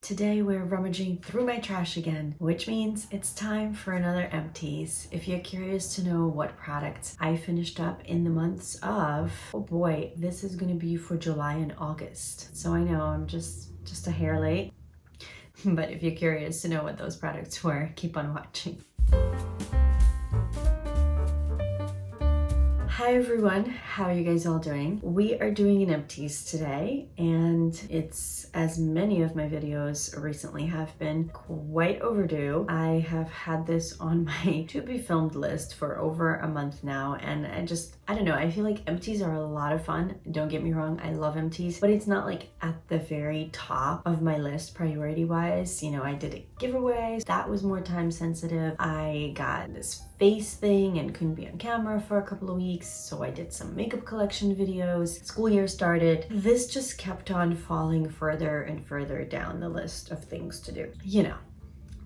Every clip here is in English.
Today we're rummaging through my trash again, which means it's time for another Empties. If you're curious to know what products I finished up in the months of, oh boy, this is going to be for July and August. So I know I'm just a hair late, but if you're curious to know what those products were, keep on watching. Hi everyone, how are you guys all doing? We are doing an Empties today, and it's, as many of my videos recently have been, quite overdue. I have had this on my to be filmed list for over a month now, and I don't know, I feel like Empties are a lot of fun. Don't get me wrong, I love Empties, but it's not like at the very top of my list priority wise. You know, I did a giveaway, that was more time sensitive. I got this face thing and couldn't be on camera for a couple of weeks, so I did some makeup collection videos. School year started. This just kept on falling further and further down the list of things to do. You know,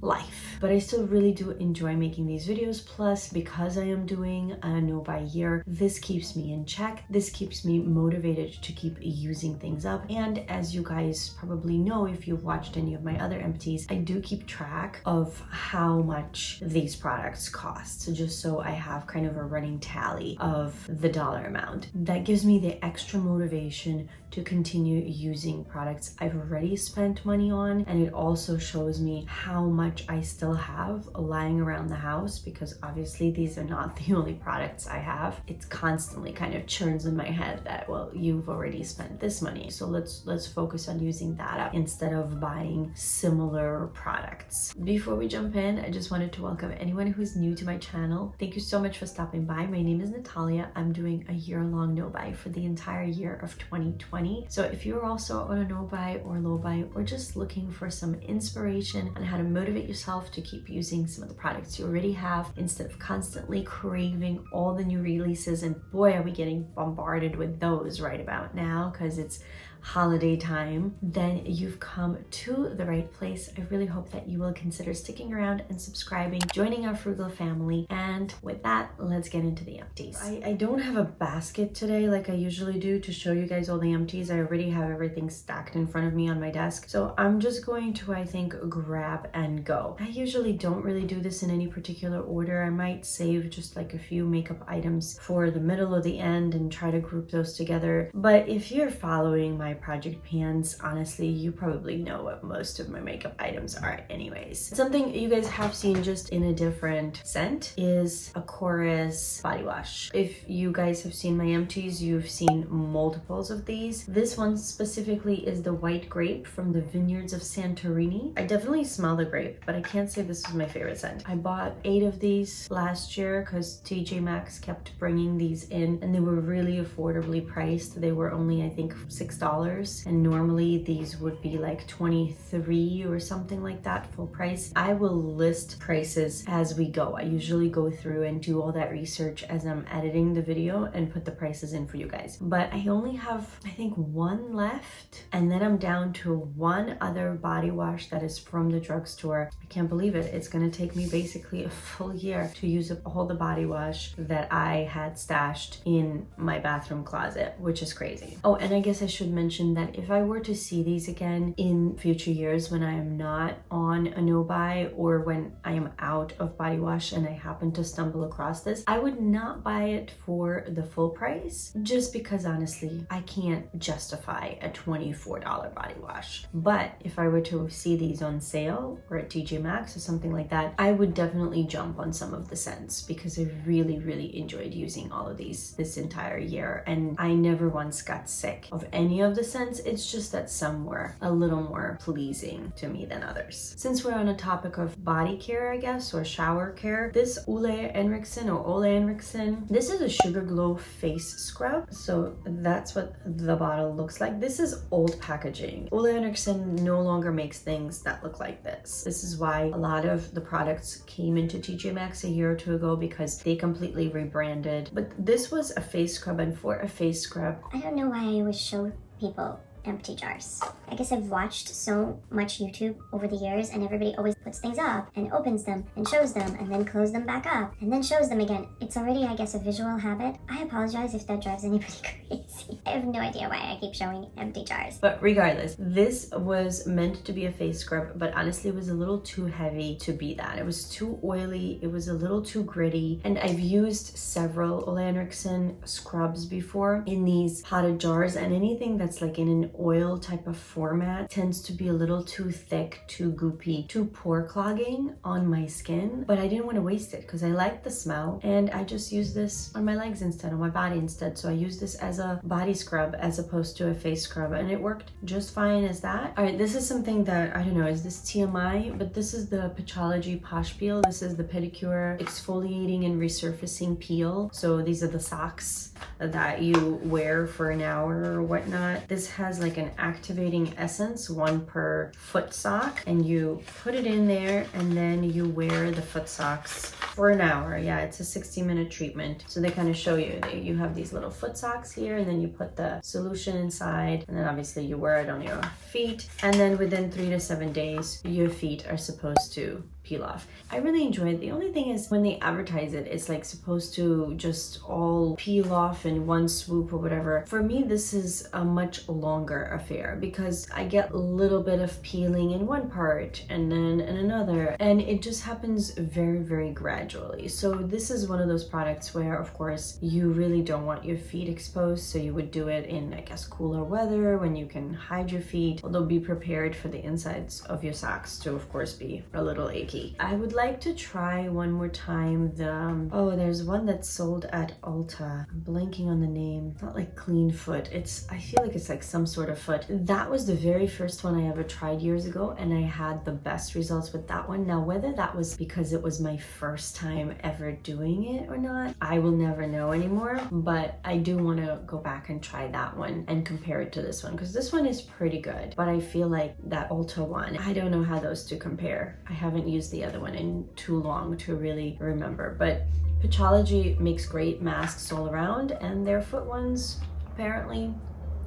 life. But I still really do enjoy making these videos. Plus, because I am doing a no buy year, this keeps me in check. This keeps me motivated to keep using things up. And as you guys probably know, if you've watched any of my other Empties, I do keep track of how much these products cost. So just so I have kind of a running tally of the dollar amount. That gives me the extra motivation to continue using products I've already spent money on. And it also shows me how much I still have lying around the house, because obviously these are not the only products I have. It's constantly kind of churns in my head that, well, you've already spent this money, so let's focus on using that up instead of buying similar products. Before we jump in, I just wanted to welcome anyone who's new to my channel. Thank you so much for stopping by. My name is Natalia. I'm doing a year-long no buy for the entire year of 2020. So if you're also on a no buy or low buy, or just looking for some inspiration on how to motivate yourself to keep using some of the products you already have instead of constantly craving all the new releases, and boy are we getting bombarded with those right about now because it's holiday time, then you've come to the right place. I really hope that you will consider sticking around and subscribing, joining our frugal family. And with that, let's get into the Empties. I don't have a basket today like I usually do to show you guys all the Empties. I already have everything stacked in front of me on my desk, so I'm just going to, I think, grab and go. I usually don't really do this in any particular order. I might save just like a few makeup items for the middle or the end and try to group those together. But if you're following my project pans, honestly, you probably know what most of my makeup items are anyways. Something you guys have seen just in a different scent is a Chorus body wash. If you guys have seen my Empties, you've seen multiples of these. This one specifically is the white grape from the vineyards of Santorini. I definitely smell the grape, but I can't say this is my favorite scent. I bought 8 of these last year because TJ Maxx kept bringing these in, and they were really affordably priced. They were only, I think, $6. And normally these would be like 23 or something like that full price. I will list prices as we go. I usually go through and do all that research as I'm editing the video and put the prices in for you guys. But I only have, I think, 1 left, and then I'm down to 1 other body wash that is from the drugstore. I can't believe it. It's gonna take me basically a full year to use up all the body wash that I had stashed in my bathroom closet, which is crazy. Oh, and I guess I should mention that if I were to see these again in future years when I am not on a no buy, or when I am out of body wash and I happen to stumble across this, I would not buy it for the full price, just because honestly I can't justify a $24 body wash. But if I were to see these on sale or at TJ Maxx or something like that, I would definitely jump on some of the scents, because I really enjoyed using all of these this entire year, and I never once got sick of any of the scents. It's just that some were a little more pleasing to me than others. Since we're on a topic of body care, I guess, or shower care, this Ole Henriksen, this is a Sugar Glow face scrub. So that's what the bottle looks like. This is old packaging. Ole Henriksen no longer makes things that look like this. This is why a lot of the products came into TJ Maxx a year or 2 ago, because they completely rebranded. But this was a face scrub, and for a face scrub, I don't know why I always show people empty jars. I guess I've watched so much YouTube over the years, and everybody always puts things up and opens them and shows them and then closes them back up and then shows them again. It's already, I guess, a visual habit. I apologize if that drives anybody crazy. I have no idea why I keep showing empty jars. But regardless, this was meant to be a face scrub, but honestly it was a little too heavy to be that. It was too oily, it was a little too gritty, and I've used several Ole Henriksen scrubs before in these potted jars, and anything that's like in an oil type of format tends to be a little too thick, too goopy, too pore clogging on my skin. But I didn't want to waste it because I like the smell, and I just use this on my legs instead, on my body instead. So I use this as a body scrub as opposed to a face scrub, and it worked just fine as that. All right, this is something that, I don't know, is this TMI? But this is the Pathology Posh Peel. This is the Pedicure Exfoliating and Resurfacing Peel. So these are the socks that you wear for an hour or whatnot. This has like an activating essence, 1 per foot sock, and you put it in there and then you wear the foot socks for an hour. Yeah, it's a 60-minute treatment. So they kind of show you that you have these little foot socks here, and then you put the solution inside, and then obviously you wear it on your feet, and then within 3 to 7 days your feet are supposed to peel off. I really enjoy it. The only thing is when they advertise it, it's like supposed to just all peel off in one swoop or whatever. For me, this is a much longer affair because I get a little bit of peeling in one part and then in another, and it just happens very, very gradually. So this is one of those products where, of course, you really don't want your feet exposed, so you would do it in, I guess, cooler weather when you can hide your feet, although be prepared for the insides of your socks to, of course, be a little achy. I would like to try one more time the, oh, there's one that's sold at Ulta. I'm blanking on the name. It's not like Clean Foot. I feel like it's like some sort of foot. That was the very first one I ever tried years ago, and I had the best results with that one. Now, whether that was because it was my first time ever doing it or not, I will never know anymore, but I do want to go back and try that one and compare it to this one, because this one is pretty good, but I feel like that Ulta one, I don't know how those two compare. I haven't used the other one in too long to really remember, but Pathology makes great masks all around, and their foot ones apparently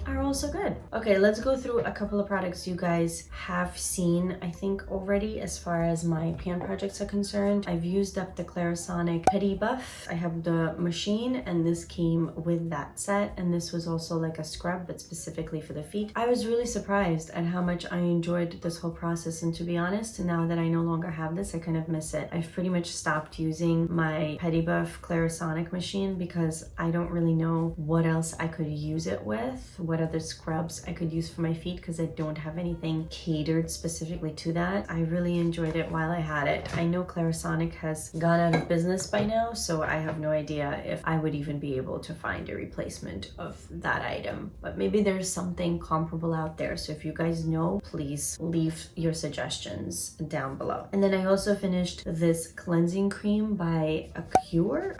are also good. Okay, let's go through a couple of products you guys have seen, I think, already as far as my pan projects are concerned. I've used up the Larisonic Pedi Buff. I have the machine, and this came with that set, and this was also like a scrub, but specifically for the feet. I was really surprised at how much I enjoyed this whole process, and to be honest, now that I no longer have this, I kind of miss it. I've pretty much stopped using my Pedi Buff Larisonic machine because I don't really know what else I could use it with, what other scrubs I could use for my feet, because I don't have anything catered specifically to that. I really enjoyed it while I had it. I know Larisonic has gone out of business by now, so I have no idea if I would even be able to find a replacement of that item, but maybe there's something comparable out there. So if you guys know, please leave your suggestions down below. And then I also finished this cleansing cream by Cure.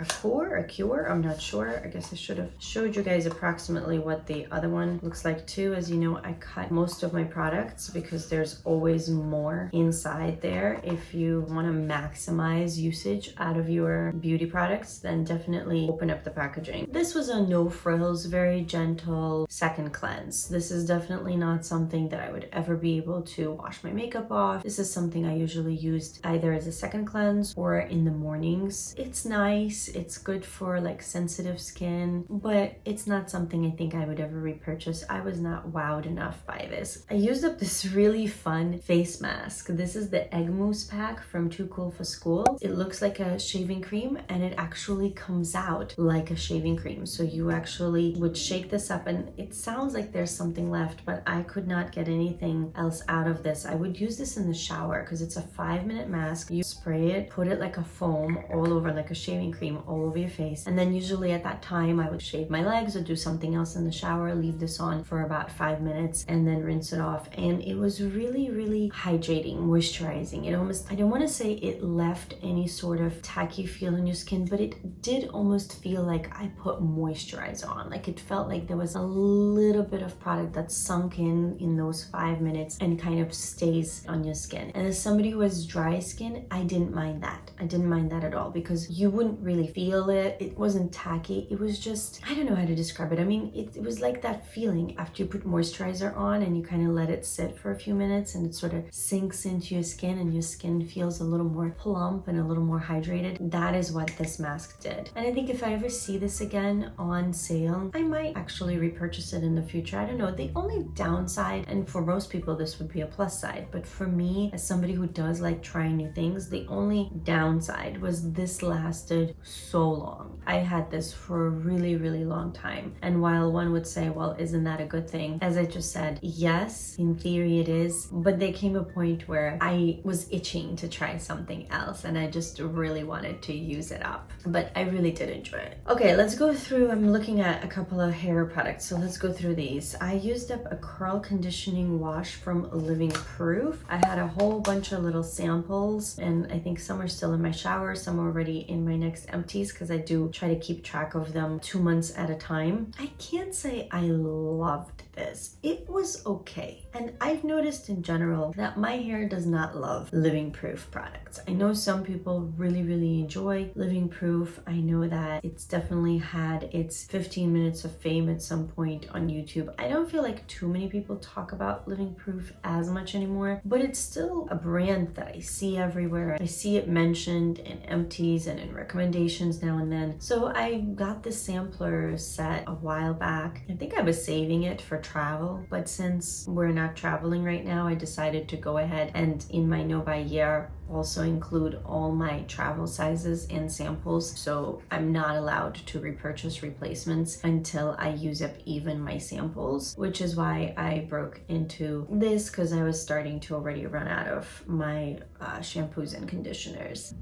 I'm not sure. I guess I should have showed you guys approximately what the other one looks like too. As you know, I cut most of my products because there's always more inside there. If you want to maximize usage out of your beauty products, then definitely open up the packaging. This was a no frills, very gentle second cleanse. This is definitely not something that I would ever be able to wash my makeup off. This is something I usually used either as a second cleanse or in the mornings. It's nice, it's good for like sensitive skin, but it's not something I think I would ever repurchase. I was not wowed enough by this. I used up this really fun face mask. This is the Egg Mousse pack from Too Cool for School. It looks like a shaving cream, and it actually comes out like a shaving cream. So you actually would shake this up, and it sounds like there's something left, but I could not get anything else out of this. I would use this in the shower because it's a 5-minute mask. You spray it, put it like a foam all over, like a shaving cream all over your face, and then usually at that time I would shave my legs or do something else in the shower, leave this on for about 5 minutes, and then rinse it off. And it was really, really hydrating, moisturizing. It almost, I don't want to say it left any sort of tacky feel on your skin, but it did almost feel like I put moisturizer on. Like it felt like there was a little bit of product that sunk in those 5 minutes and kind of stays on your skin. And as somebody who has dry skin, I didn't mind that. I didn't mind that at all, because you wouldn't really feel it. It wasn't tacky. It was just, I don't know how to describe it. I mean, it was like that that feeling after you put moisturizer on and you kind of let it sit for a few minutes and it sort of sinks into your skin and your skin feels a little more plump and a little more hydrated. That is what this mask did. And I think if I ever see this again on sale, I might actually repurchase it in the future. I don't know. The only downside, and for most people this would be a plus side, but for me, as somebody who does like trying new things, the only downside was this lasted so long. I had this for a really, really long time. And while one would say, well, isn't that a good thing? As I just said, yes, in theory it is, but there came a point where I was itching to try something else and I just really wanted to use it up. But I really did enjoy it. Okay, let's go through. I'm looking at a couple of hair products, so let's go through these. I used up a curl conditioning wash from Living Proof. I had a whole bunch of little samples and I think some are still in my shower, some are already in my next empties because I do try to keep track of them 2 months at a time. I can't say I loved this. It was okay. And I've noticed in general that my hair does not love Living Proof products. I know some people really, really enjoy Living Proof. I know that it's definitely had its 15 minutes of fame at some point on YouTube. I don't feel like too many people talk about Living Proof as much anymore, but it's still a brand that I see everywhere. I see it mentioned in empties and in recommendations now and then. So I got this sampler set a while back. I think I was saving it for travel, but since we're not traveling right now, I decided to go ahead and in my no buy year also include all my travel sizes and samples, so I'm not allowed to repurchase replacements until I use up even my samples, which is why I broke into this, because I was starting to already run out of my shampoos and conditioners.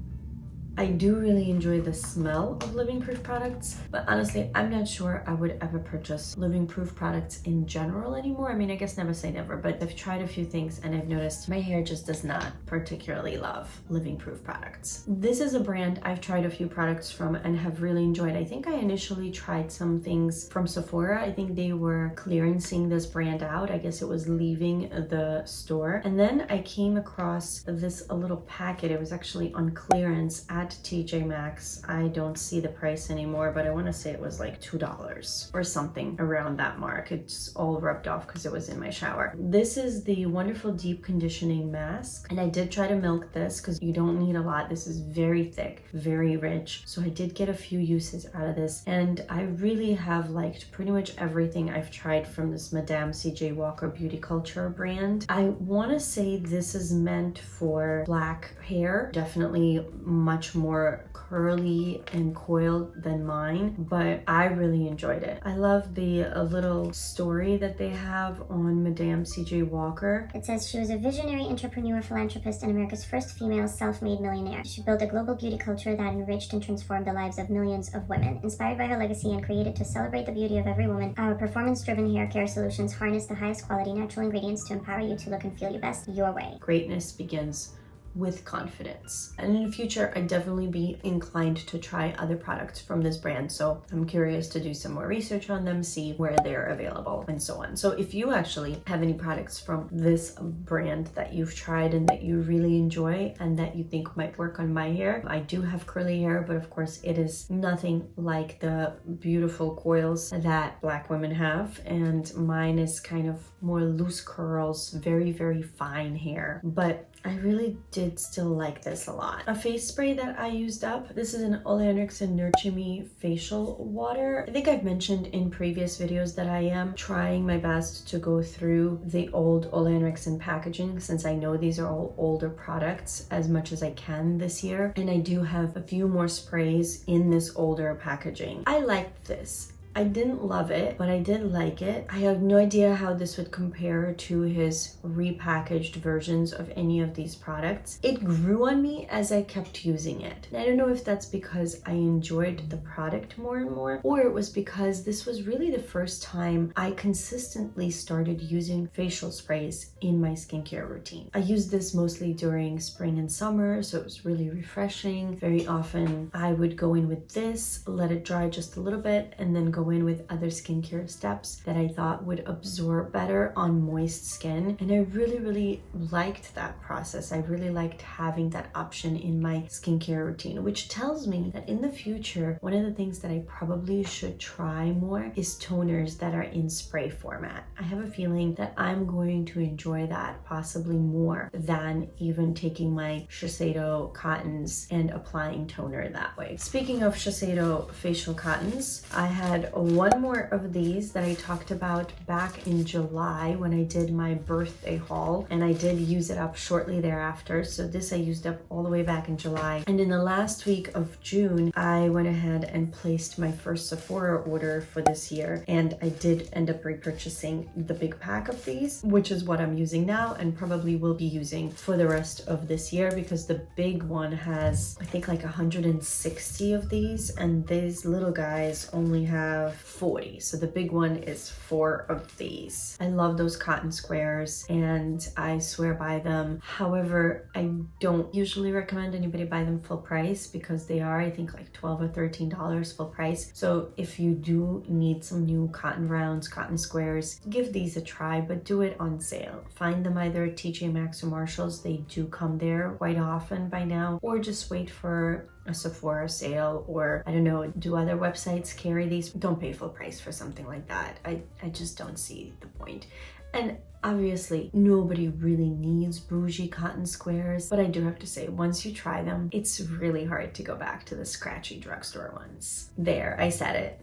I do really enjoy the smell of Living Proof products, but honestly, I'm not sure I would ever purchase Living Proof products in general anymore. I mean, I guess never say never, but I've tried a few things and I've noticed my hair just does not particularly love Living Proof products. This is a brand I've tried a few products from and have really enjoyed. I think I initially tried some things from Sephora. I think they were clearancing this brand out. I guess it was leaving the store. And then I came across this little packet. It was actually on clearance at TJ Maxx. I don't see the price anymore, but I want to say it was like $2 or something around that mark. It's all rubbed off because it was in my shower. This is the Wonderful Deep Conditioning Mask, and I did try to milk this because you don't need a lot. This is very thick, very rich, so I did get a few uses out of this, and I really have liked pretty much everything I've tried from this Madame CJ Walker Beauty Culture brand. I want to say this is meant for black hair, definitely much more curly and coiled than mine, but I really enjoyed it. I love the little story that they have on Madame CJ Walker. It says she was a visionary entrepreneur, philanthropist, and America's first female self-made millionaire. She built a global beauty culture that enriched and transformed the lives of millions of women. Inspired by her legacy and created to celebrate the beauty of every woman, our performance-driven hair care solutions harness the highest quality natural ingredients to empower you to look and feel your best your way. Greatness begins with confidence. And in the future, I'd definitely be inclined to try other products from this brand. So I'm curious to do some more research on them, see where they're available and so on. So if you actually have any products from this brand that you've tried and that you really enjoy and that you think might work on my hair, I do have curly hair, but of course it is nothing like the beautiful coils that black women have. And mine is kind of more loose curls, very, very fine hair. But I really did still like this a lot. A face spray that I used up, this is an Ole Henriksen Nurture Me facial water. I think I've mentioned in previous videos that I am trying my best to go through the old Ole Henriksen packaging, since I know these are all older products, as much as I can this year. And I do have a few more sprays in this older packaging. I liked this. I didn't love it, but I did like it. I have no idea how this would compare to his repackaged versions of any of these products. It grew on me as I kept using it. And I don't know if that's because I enjoyed the product more and more, or it was because this was really the first time I consistently started using facial sprays in my skincare routine. I used this mostly during spring and summer, so it was really refreshing. Very often I would go in with this, let it dry just a little bit, and then go go in with other skincare steps that I thought would absorb better on moist skin. And I really liked that process. I really liked having that option in my skincare routine, which tells me that in the future, one of the things that I probably should try more is toners that are in spray format. I have a feeling that I'm going to enjoy that possibly more than even taking my Shiseido cottons and applying toner that way. Speaking of Shiseido facial cottons, I had one more of these that I talked about back in July when I did my birthday haul, and I did use it up shortly thereafter. So this I used up all the way back in July. And in the last week of June, I went ahead and placed my first Sephora order for this year, and I did end up repurchasing the big pack of these, which is what I'm using now and probably will be using for the rest of this year, because the big one has, I think, like 160 of these, and these little guys only have 40. So the big one is 4 of these. I love those cotton squares and I swear by them. However, I don't usually recommend anybody buy them full price because they are, I think, like $12 or $13 full price. So if you do need some new cotton rounds, cotton squares, give these a try, but do it on sale. Find them either at TJ Maxx or Marshalls. They do come there quite often by now, or just wait for a Sephora sale, or I don't know, do other websites carry these? Don't pay full price for something like that. I just don't see the point. And obviously, nobody really needs bougie cotton squares, but I do have to say, once you try them, it's really hard to go back to the scratchy drugstore ones. There, I said it.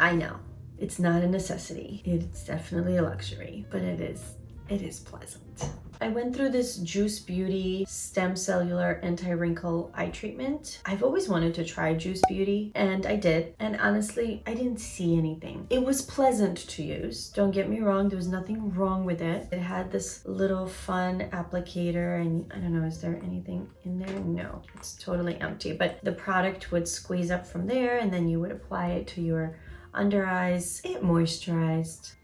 I know. It's not a necessity. It's definitely a luxury, but it is pleasant. I went through this Juice Beauty Stem Cellular Anti-Wrinkle Eye Treatment. I've always wanted to try Juice Beauty, and I did. And honestly, I didn't see anything. It was pleasant to use. Don't get me wrong, there was nothing wrong with it. It had this little fun applicator, and I don't know, is there anything in there? No, it's totally empty. But the product would squeeze up from there, and then you would apply it to your under eyes. It moisturized.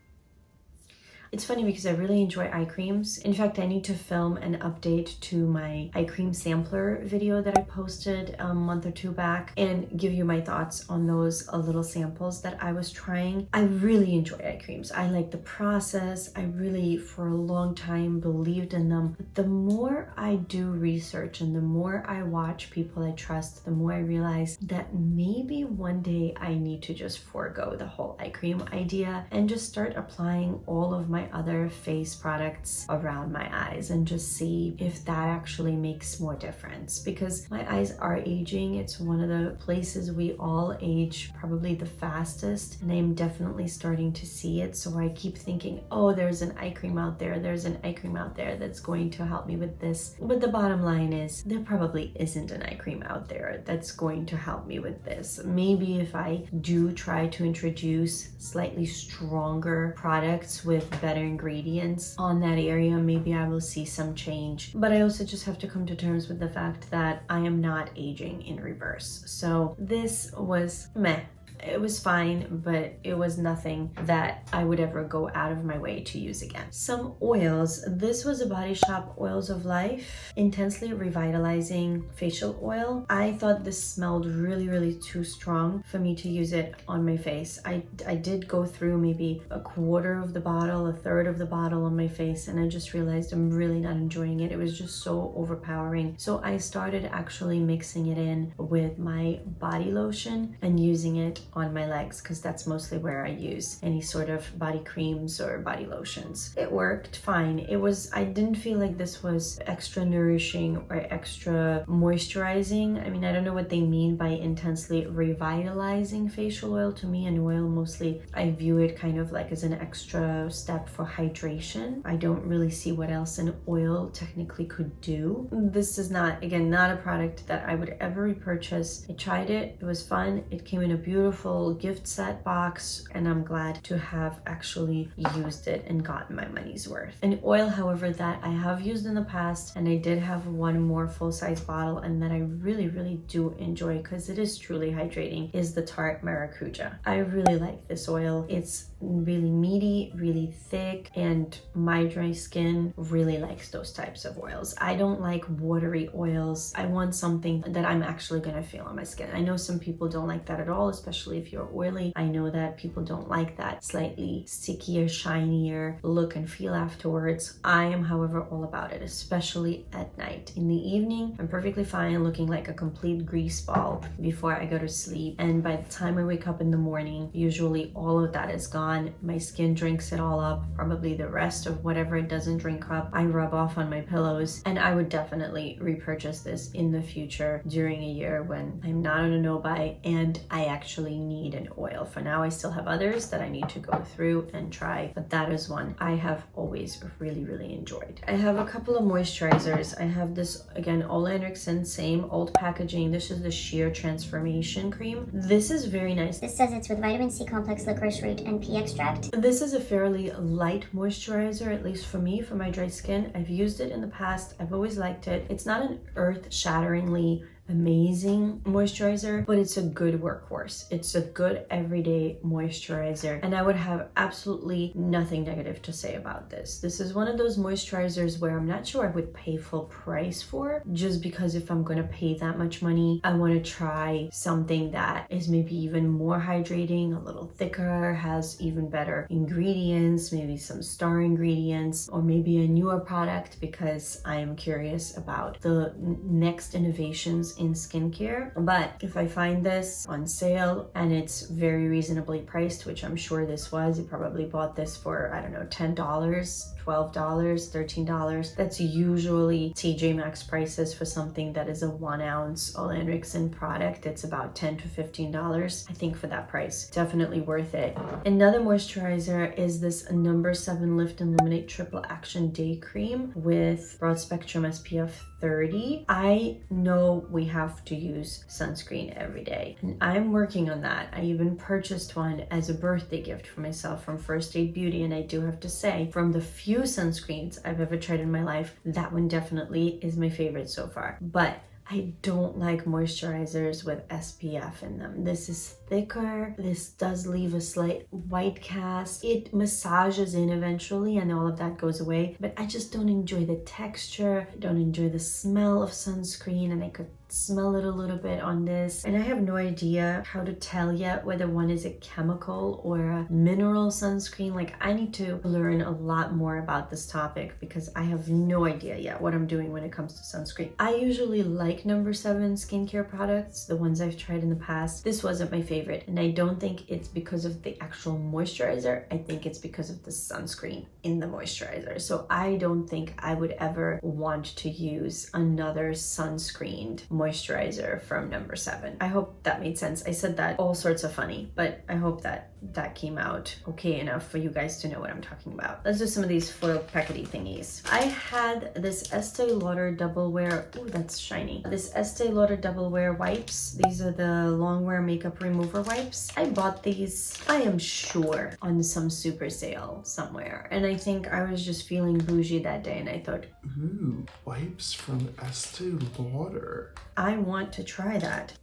It's funny because I really enjoy eye creams. In fact, I need to film an update to my eye cream sampler video that I posted a month or 2 back and give you my thoughts on those little samples that I was trying. I really enjoy eye creams. I like the process. I really, for a long time, believed in them. But the more I do research and the more I watch people I trust, the more I realize that maybe one day I need to just forego the whole eye cream idea and just start applying all of my other face products around my eyes and just see if that actually makes more difference, because my eyes are aging. It's one of the places we all age probably the fastest, and I'm definitely starting to see it. So I keep thinking, oh, there's an eye cream out there, there's an eye cream out there that's going to help me with this. But the bottom line is there probably isn't an eye cream out there that's going to help me with this. Maybe if I do try to introduce slightly stronger products with better ingredients on that area, maybe I will see some change. But I also just have to come to terms with the fact that I am not aging in reverse. So this was meh. It was fine, but it was nothing that I would ever go out of my way to use again. Some oils. This was a Body Shop Oils of Life Intensely Revitalizing Facial Oil. I thought this smelled really too strong for me to use it on my face. I did go through maybe a quarter of the bottle, a third of the bottle on my face, and I just realized I'm really not enjoying it. It was just so overpowering. So I started actually mixing it in with my body lotion and using it on my legs, because that's mostly where I use any sort of body creams or body lotions. It worked fine. I didn't feel like this was extra nourishing or extra moisturizing. I mean, I don't know what they mean by intensely revitalizing facial oil. To me, an oil mostly, I view it kind of like as an extra step for hydration. I don't really see what else an oil technically could do. This is not, again, not a product that I would ever repurchase. I tried it. It was fun. It came in a beautiful gift set box, and I'm glad to have actually used it and gotten my money's worth. An oil, however, that I have used in the past, and I did have one more full-size bottle and that I really do enjoy because it is truly hydrating, is the Tarte Maracuja. I really like this oil. It's really meaty, really thick, and my dry skin really likes those types of oils. I don't like watery oils. I want something that I'm actually gonna feel on my skin. I know some people don't like that at all, especially especially if you're oily. I know that people don't like that slightly stickier, shinier look and feel afterwards. I am, however, all about it, especially at night. In the evening, I'm perfectly fine looking like a complete grease ball before I go to sleep. And by the time I wake up in the morning, usually all of that is gone. My skin drinks it all up, probably the rest of whatever it doesn't drink up, I rub off on my pillows. And I would definitely repurchase this in the future during a year when I'm not on a no-buy and I actually need an oil. For now, I still have others that I need to go through and try, but that is one I have always really enjoyed. I have a couple of moisturizers. I have this, again, Ole Henriksen, same old packaging. This is the Sheer Transformation Cream. This is very nice. This says it's with vitamin C complex, licorice root, and pea extract. This is a fairly light moisturizer, at least for me, for my dry skin. I've used it in the past. I've always liked it. It's not an earth-shatteringly amazing moisturizer, but it's a good workhorse. It's a good everyday moisturizer, and I would have absolutely nothing negative to say about this. This is one of those moisturizers where I'm not sure I would pay full price for, just because if I'm gonna pay that much money, I want to try something that is maybe even more hydrating, a little thicker, has even better ingredients, maybe some star ingredients, or maybe a newer product, because I am curious about the next innovations in skincare. But if I find this on sale and it's very reasonably priced, which I'm sure this was, you probably bought this for, I don't know, $10, $12, $13. That's usually TJ Maxx prices for something that is a 1 ounce Ole Henriksen product. It's about $10 to $15. I think for that price, definitely worth it. Another moisturizer is this No. 7 Lift and Luminate Triple Action Day Cream with broad spectrum SPF 30. I know we have to use sunscreen every day, and I'm working on that. I even purchased one as a birthday gift for myself from First Aid Beauty, and I do have to say, from the few sunscreens I've ever tried in my life, that one definitely is my favorite so far. But I don't like moisturizers with SPF in them. This is thicker. This does leave a slight white cast. It massages in eventually and all of that goes away, but I just don't enjoy the texture. I don't enjoy the smell of sunscreen, and I could smell it a little bit on this, and I have no idea how to tell yet whether one is a chemical or a mineral sunscreen. Like, I need to learn a lot more about this topic because I have no idea yet what I'm doing when it comes to sunscreen. I usually like No. 7 skincare products, the ones I've tried in the past. This wasn't my favorite, and I don't think it's because of the actual moisturizer. I think it's because of the sunscreen in the moisturizer. So I don't think I would ever want to use another sunscreened moisturizer from No. 7. I hope that made sense. I said that all sorts of funny, but I hope that came out okay enough for you guys to know what I'm talking about. Let's do some of these foil packety thingies. I had this Estee Lauder Double Wear, oh, that's shiny. This Estee Lauder Double Wear wipes. These are the long wear makeup remover wipes. I bought these, I am sure, on some super sale somewhere, and I think I was just feeling bougie that day, and I thought, ooh, wipes from Estee Lauder. I want to try that.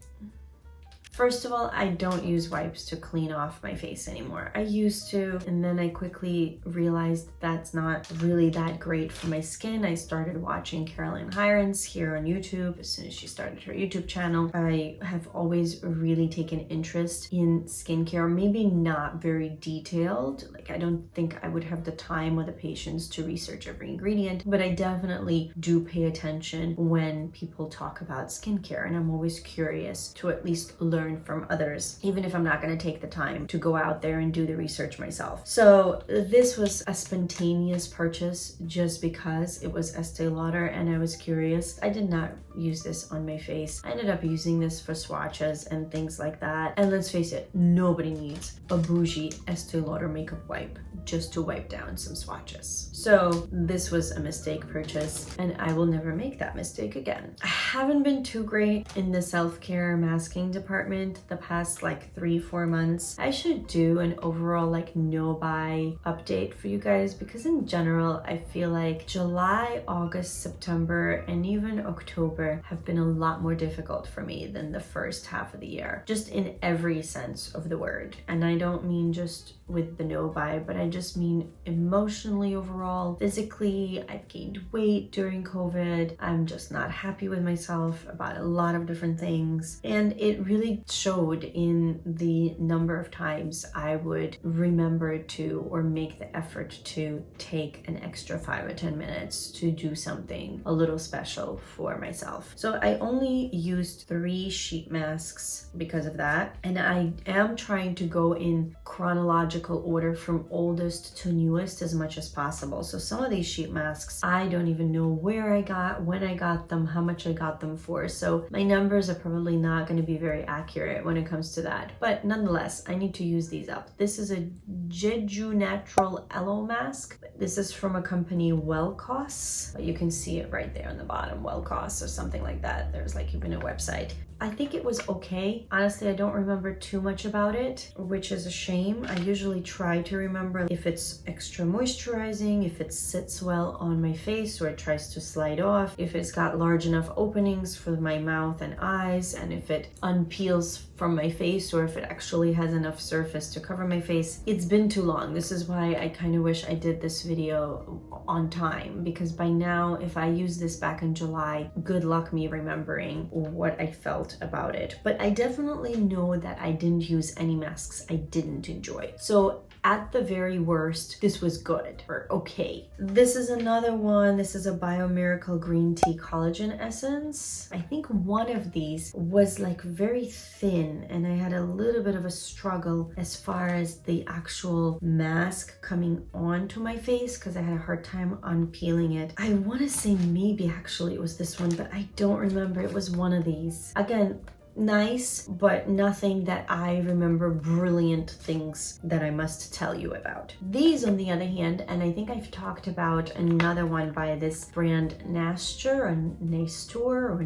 First of all, I don't use wipes to clean off my face anymore. I used to, and then I quickly realized that's not really that great for my skin. I started watching Caroline Hirons here on YouTube as soon as she started her YouTube channel. I have always really taken interest in skincare, maybe not very detailed. Like, I don't think I would have the time or the patience to research every ingredient, but I definitely do pay attention when people talk about skincare, and I'm always curious to at least learn from others, even if I'm not going to take the time to go out there and do the research myself. So this was a spontaneous purchase just because it was Estee Lauder and I was curious. I did not use this on my face. I ended up using this for swatches and things like that. And let's face it, nobody needs a bougie Estee Lauder makeup wipe just to wipe down some swatches. So this was a mistake purchase, and I will never make that mistake again. I haven't been too great in the self-care masking department the past like 3-4 months. I should do an overall like no-buy update for you guys, because in general I feel like July, August, September, and even October have been a lot more difficult for me than the first half of the year, just in every sense of the word. And I don't mean just with the no buy, but I just mean emotionally overall. Physically, I've gained weight during COVID. I'm just not happy with myself about a lot of different things. And it really showed in the number of times I would remember to or make the effort to take an extra 5 or 10 minutes to do something a little special for myself. So I only used 3 sheet masks because of that. And I am trying to go in chronological order from oldest to newest as much as possible. So some of these sheet masks, I don't even know where I got, when I got them, how much I got them for. So my numbers are probably not going to be very accurate when it comes to that. But nonetheless, I need to use these up. This is a Jeju Natural Aloe mask. This is from a company Wellcos. You can see it right there on the bottom, Wellcos or something like that. There's like even a website. I think it was okay. Honestly, I don't remember too much about it, which is a shame. I usually try to remember if it's extra moisturizing, if it sits well on my face or it tries to slide off, if it's got large enough openings for my mouth and eyes, and if it unpeels from my face or if it actually has enough surface to cover my face. It's been too long. This is why I kind of wish I did this video on time, because by now, if I used this back in July, good luck me remembering what I felt about it. But I definitely know that I didn't use any masks I didn't enjoy. So at the very worst, this was good or okay. This is another one. This is a Biomiracle Green Tea Collagen Essence. I think one of these was like very thin and I had a little bit of a struggle as far as the actual mask coming onto my face because I had a hard time unpeeling it. I want to say maybe actually it was this one, but I don't remember. It was one of these. Again, nice, but nothing that I remember brilliant things that I must tell you about. These, on the other hand, and I think I've talked about another one by this brand Nastur or Nastur, or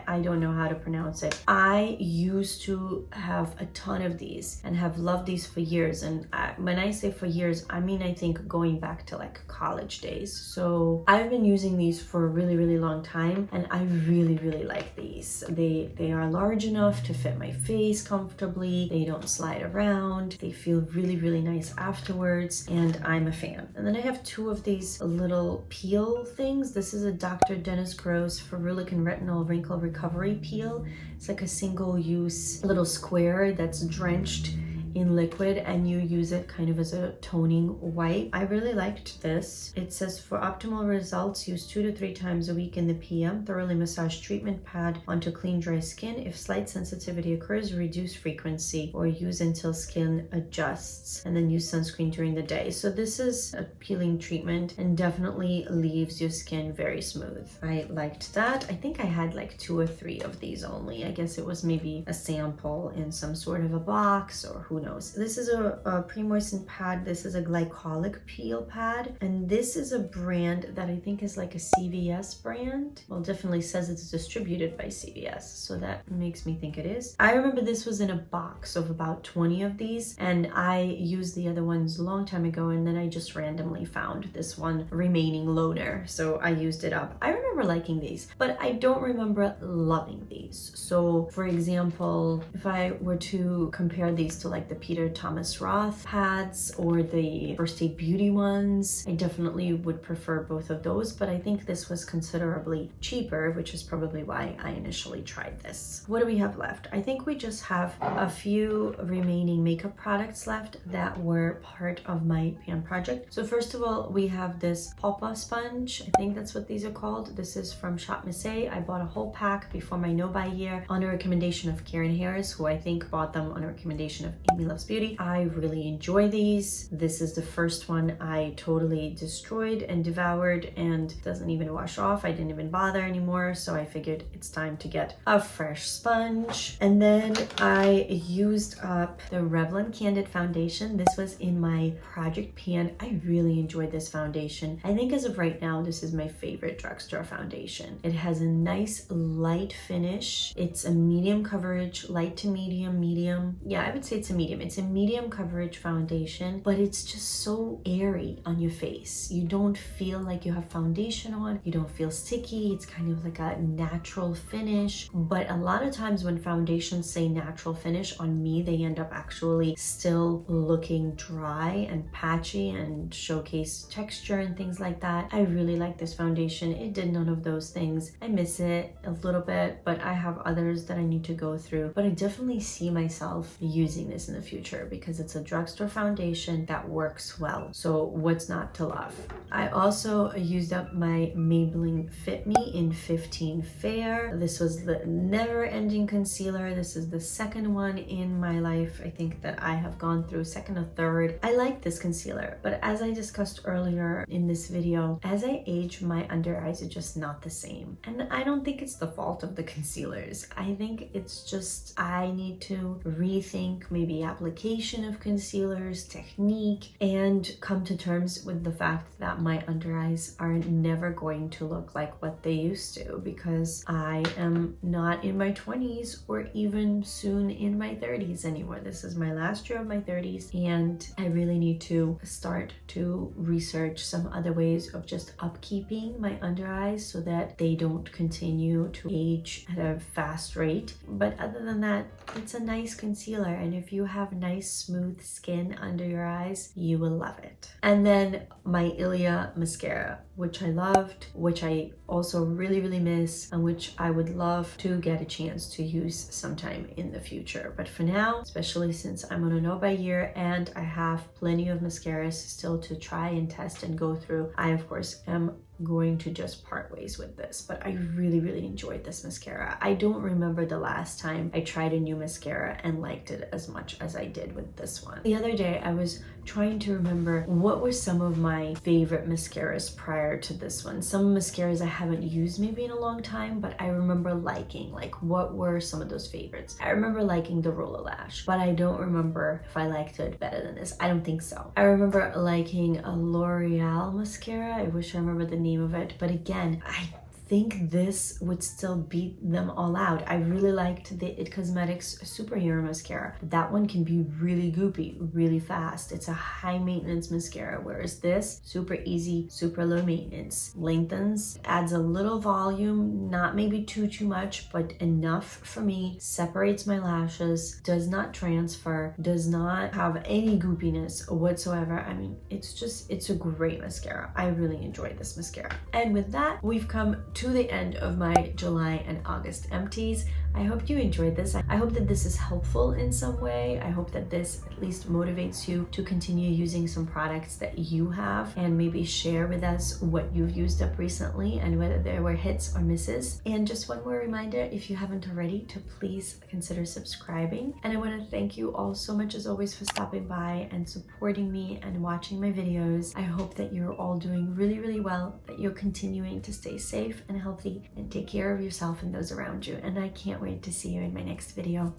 I don't know how to pronounce it. I used to have a ton of these and have loved these for years. And when I say for years, I mean, I think going back to like college days. So I've been using these for a really, really long time and I really, really like these. They are large enough to fit my face comfortably. They don't slide around. They feel really, really nice afterwards, and I'm a fan. And then I have 2 of these little peel things. This is a Dr. Dennis Gross Ferulic and Retinol Wrinkle Recovery Peel. It's like a single-use little square that's drenched in liquid and you use it kind of as a toning wipe. I really liked this. It says for optimal results, use 2 to 3 times a week in the PM. Thoroughly massage treatment pad onto clean, dry skin. If slight sensitivity occurs, reduce frequency or use until skin adjusts, and then use sunscreen during the day. So this is a peeling treatment and definitely leaves your skin very smooth. I liked that. I think I had like 2 or 3 of these only. I guess it was maybe a sample in some sort of a box, or who knows. This is a pre-moistened pad. This is a glycolic peel pad, and this is a brand that I think is like a CVS brand. Well, definitely says it's distributed by CVS, so that makes me think it is. I remember this was in a box of about 20 of these, and I used the other ones a long time ago, and then I just randomly found this one remaining loaner, so I used it up. I remember liking these, but I don't remember loving these. So for example, if I were to compare these to like the Peter Thomas Roth pads or the First Aid Beauty ones, I definitely would prefer both of those, but I think this was considerably cheaper, which is probably why I initially tried this. What do we have left? I think we just have a few remaining makeup products left that were part of my pan project. So first of all, we have this Papa sponge. I think that's what these are called. This is from Shop Missy. I bought a whole pack before my no-buy year on a recommendation of Karen Harris, who I think bought them on a recommendation of Amy Loves Beauty. I really enjoy these. This is the first one I totally destroyed and devoured and doesn't even wash off. I didn't even bother anymore, so I figured it's time to get a fresh sponge. And then I used up the Revlon Candid Foundation. This was in my project pan. I really enjoyed this foundation. I think as of right now, this is my favorite drugstore foundation. foundation. It has a nice light finish. It's a medium coverage, light to medium, medium. Yeah, I would say it's a medium. It's a medium coverage foundation, but it's just so airy on your face. You don't feel like you have foundation on. You don't feel sticky. It's kind of like a natural finish. But a lot of times when foundations say natural finish, on me, they end up actually still looking dry and patchy and showcase texture and things like that. I really like this foundation. It did none of those things. I miss it a little bit, but I have others that I need to go through. But I definitely see myself using this in the future because it's a drugstore foundation that works well. So what's not to love? I also used up my Maybelline Fit Me in 15 Fair. This was the never-ending concealer. This is the second one in my life, I think, that I have gone through, second or third. I like this concealer, but as I discussed earlier in this video, as I age, my under eyes are just not the same. And I don't think it's the fault of the concealers. I think it's just I need to rethink maybe application of concealers, technique, and come to terms with the fact that my under eyes are never going to look like what they used to, because I am not in my 20s or even soon in my 30s anymore. This is my last year of my 30s, and I really need to start to research some other ways of just upkeeping my under eyes so that they don't continue to age at a fast rate. But other than that, it's a nice concealer, and if you have nice smooth skin under your eyes, you will love it. And then my Ilia mascara, which I loved, which I also really miss, and which I would love to get a chance to use sometime in the future. But for now, especially since I'm on a no by year and I have plenty of mascaras still to try and test and go through, I of course am going to just part ways with this. But I really enjoyed this mascara. I don't remember the last time I tried a new mascara and liked it as much as I did with this one. The other day I was trying to remember what were some of my favorite mascaras prior to this one. Some mascaras I haven't used maybe in a long time, but I remember liking. Like, what were some of those favorites? I remember liking the Roller Lash, but I don't remember if I liked it better than this. I don't think so. I remember liking a L'Oreal mascara. I wish I remember the name of it, but again, I think this would still beat them all out. I really liked the It Cosmetics Superhero Mascara. That one can be really goopy, really fast. It's a high maintenance mascara, whereas this, super easy, super low maintenance. Lengthens, adds a little volume, not maybe too much, but enough for me. Separates my lashes, does not transfer, does not have any goopiness whatsoever. I mean, it's a great mascara. I really enjoyed this mascara. And with that, we've come to the end of my July and August empties. I hope you enjoyed this. I hope that this is helpful in some way. I hope that this at least motivates you to continue using some products that you have, and maybe share with us what you've used up recently and whether there were hits or misses. And just one more reminder, if you haven't already, to please consider subscribing. And I want to thank you all so much as always for stopping by and supporting me and watching my videos. I hope that you're all doing really well, that you're continuing to stay safe and healthy and take care of yourself and those around you. And I can't wait to see you in my next video.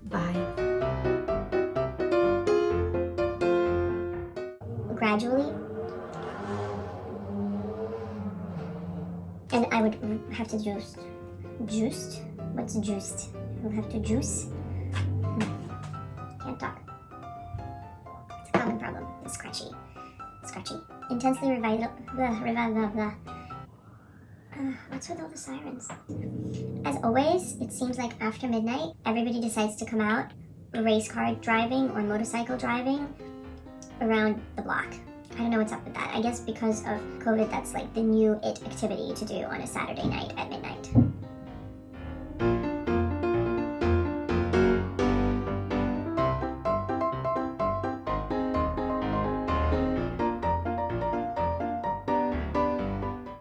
Bye. Gradually. And I would have to juice. What's juiced? I would have to juice. Can't talk. It's a common problem. It's scratchy. Intensely what's with all the sirens? As always, it seems like after midnight, everybody decides to come out race car driving or motorcycle driving around the block. I don't know what's up with that. I guess because of COVID, that's like the new it activity to do on a Saturday night at midnight.